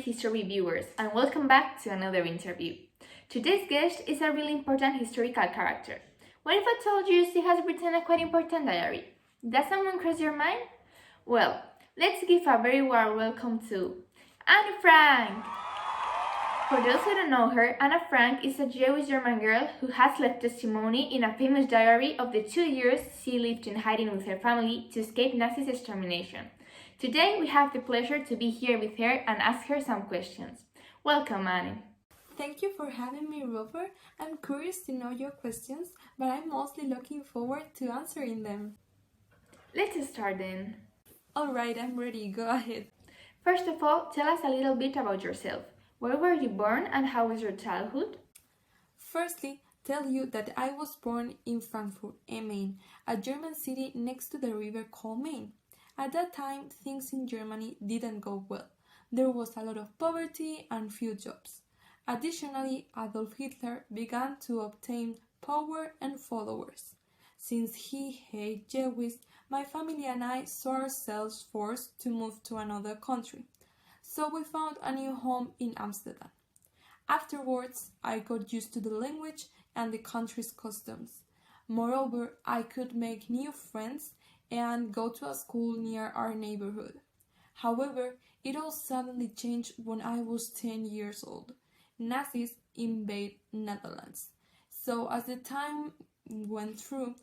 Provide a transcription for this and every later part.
history viewers, and welcome back to another interview. Today's guest is a really important historical character. What if I told you she has written a quite important diary? Does someone cross your mind? Well, let's give a very warm welcome to Anne Frank! For those who don't know her, Anna Frank is a Jewish German girl who has left testimony in a famous diary of the 2 years she lived in hiding with her family to escape Nazi extermination. Today we have the pleasure to be here with her and ask her some questions. Welcome, Anne. Thank you for having me, Robert. I'm curious to know your questions, but I'm mostly looking forward to answering them. Let's start then. Alright, I'm ready. Go ahead. First of all, tell us a little bit about yourself. Where were you born and how was your childhood? Firstly, tell you that I was born in Frankfurt am Main, a German city next to the river called Main. At that time, things in Germany didn't go well. There was a lot of poverty and few jobs. Additionally, Adolf Hitler began to obtain power and followers. Since he hated Jews, my family and I saw ourselves forced to move to another country. So we found a new home in Amsterdam. Afterwards, I got used to the language and the country's customs. Moreover, I could make new friends and go to a school near our neighborhood. However, it all suddenly changed when I was 10 years old. Nazis invaded Netherlands. So as the time went through,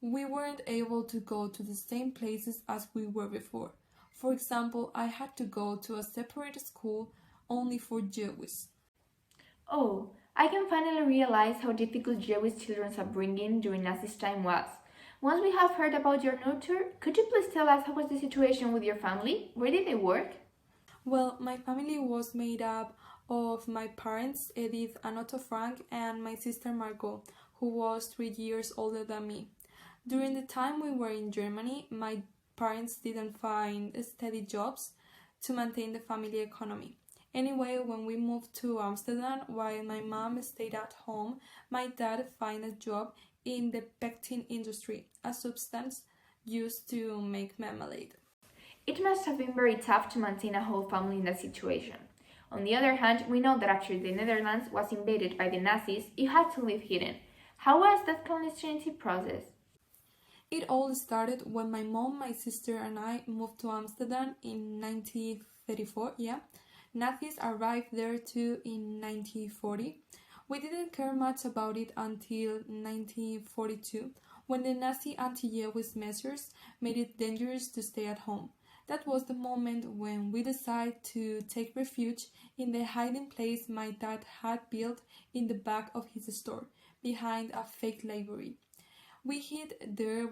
we weren't able to go to the same places as we were before. For example, I had to go to a separate school only for Jews. Oh, I can finally realize how difficult Jewish children's upbringing during Nazi time was. Once we have heard about your nurture, could you please tell us how was the situation with your family? Where did they work? Well, my family was made up of my parents, Edith and Otto Frank, and my sister Margot, who was 3 years older than me. During the time we were in Germany, my parents didn't find steady jobs to maintain the family economy. Anyway, when we moved to Amsterdam, while my mom stayed at home, my dad found a job in the pectin industry, a substance used to make marmalade. It must have been very tough to maintain a whole family in that situation. On the other hand, we know that after the Netherlands was invaded by the Nazis, you had to live hidden. How was that clandestinity process? It all started when my mom, my sister, and I moved to Amsterdam in 1934. Nazis arrived there too in 1940. We didn't care much about it until 1942, when the Nazi anti-Jewish measures made it dangerous to stay at home. That was the moment when we decided to take refuge in the hiding place my dad had built in the back of his store, behind a fake library. We hid there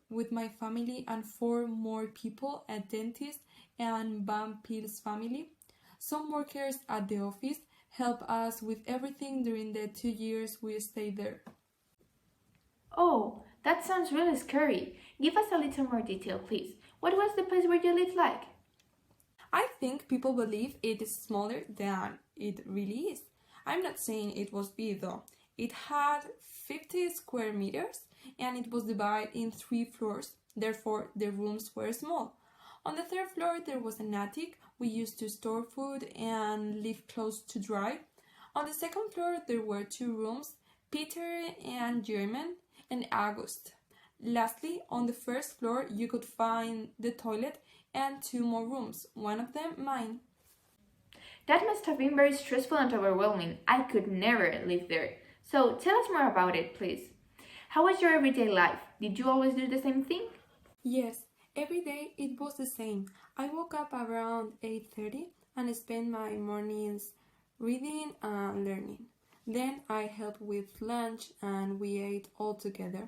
with my family and 4 more people, a dentist and Van Pil's family. Some workers at the office helped us with everything during the 2 years we stayed there. Oh, that sounds really scary. Give us a little more detail, please. What was the place where you lived like? I think people believe it is smaller than it really is. I'm not saying it was big though. It had 50 square meters and it was divided in 3 floors. Therefore, the rooms were small. On the 3rd floor, there was an attic we used to store food and leave clothes to dry. On the 2nd floor, there were 2 rooms, Peter and German and August. Lastly, on the 1st floor, you could find the toilet and 2 more rooms, one of them mine. That must have been very stressful and overwhelming. I could never live there. So tell us more about it, please. How was your everyday life? Did you always do the same thing? Yes, every day it was the same. I woke up around 8:30 and spent my mornings reading and learning. Then I helped with lunch and we ate all together.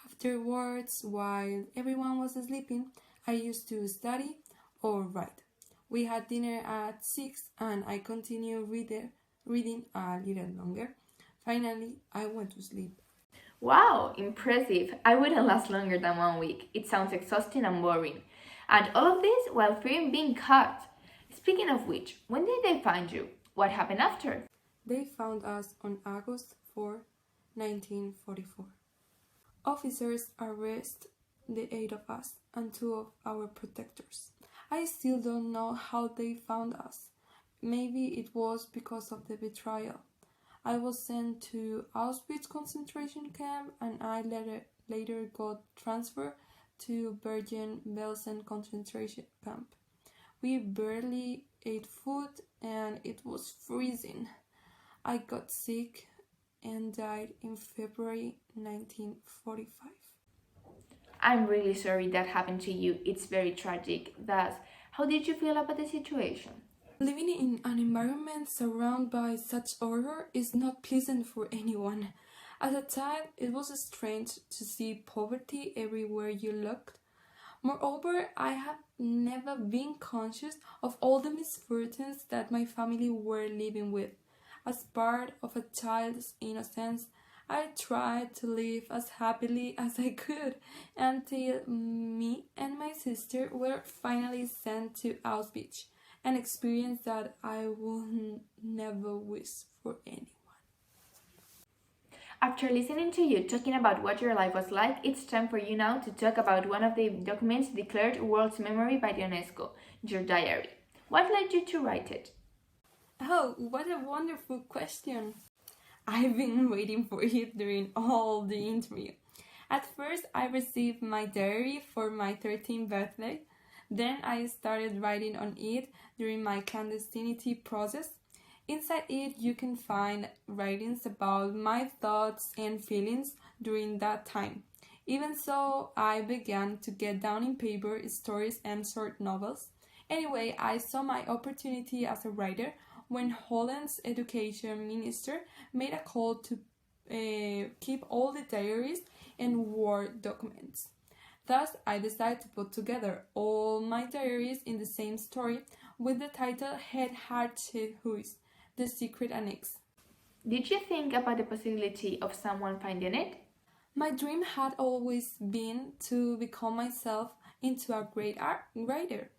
Afterwards, while everyone was sleeping, I used to study or write. We had dinner at 6 and I continued reading a little longer. Finally, I went to sleep. Wow, impressive. I wouldn't last longer than 1 week. It sounds exhausting and boring. And all of this while fearing being caught. Speaking of which, when did they find you? What happened after? They found us on August 4, 1944. Officers arrested the 8 of us and 2 of our protectors. I still don't know how they found us. maybe it was because of the betrayal. I was sent to Auschwitz concentration camp and I later got transferred to Bergen-Belsen concentration camp. We barely ate food and it was freezing. I got sick and died in February 1945. I'm really sorry that happened to you. It's very tragic. Thus, how did you feel about the situation? Living in an environment surrounded by such horror is not pleasant for anyone. As a child, it was strange to see poverty everywhere you looked. Moreover, I have never been conscious of all the misfortunes that my family were living with. As part of a child's innocence, I tried to live as happily as I could until me and my sister were finally sent to Auschwitz, an experience that I would never wish for anyone. After listening to you talking about what your life was like, it's time for you now to talk about one of the documents declared World Memory by the UNESCO, your diary. What led you to write it? Oh, what a wonderful question! I've been waiting for it during all the interview. At first, I received my diary for my 13th birthday. Then I started writing on it during my clandestinity process. Inside it, you can find writings about my thoughts and feelings during that time. Even so, I began to get down in paper stories and short novels. Anyway, I saw my opportunity as a writer when Holland's education minister made a call to keep all the diaries and Word documents. Thus, I decided to put together all my diaries in the same story with the title Het Hartje Huis, The Secret Annex. Did you think about the possibility of someone finding it? My dream had always been to become myself into a great writer,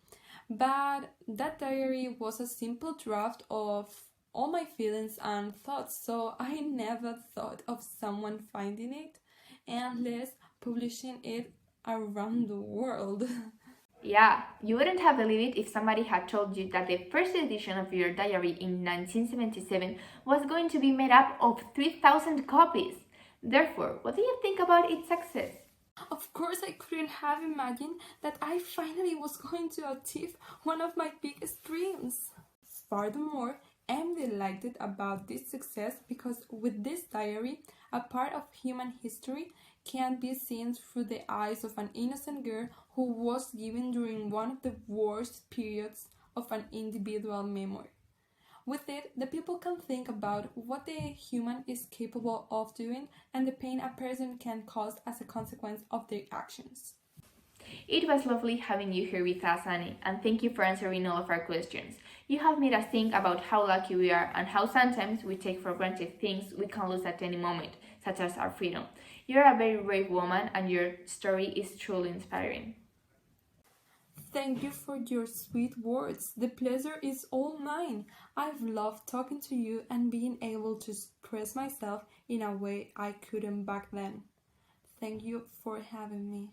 but that diary was a simple draft of all my feelings and thoughts, so I never thought of someone finding it and less publishing it around the world. Yeah, you wouldn't have believed it if somebody had told you that the first edition of your diary in 1977 was going to be made up of 3,000 copies. Therefore, what do you think about its success? Of course, I couldn't have imagined that I finally was going to achieve one of my biggest dreams. Furthermore, I'm delighted about this success because with this diary, a part of human history can be seen through the eyes of an innocent girl who was given during one of the worst periods of an individual memory. With it, the people can think about what the human is capable of doing and the pain a person can cause as a consequence of their actions. It was lovely having you here with us, Annie, and thank you for answering all of our questions. You have made us think about how lucky we are and how sometimes we take for granted things we can lose at any moment, such as our freedom. You're a very brave woman and your story is truly inspiring. Thank you for your sweet words. The pleasure is all mine. I've loved talking to you and being able to express myself in a way I couldn't back then. Thank you for having me.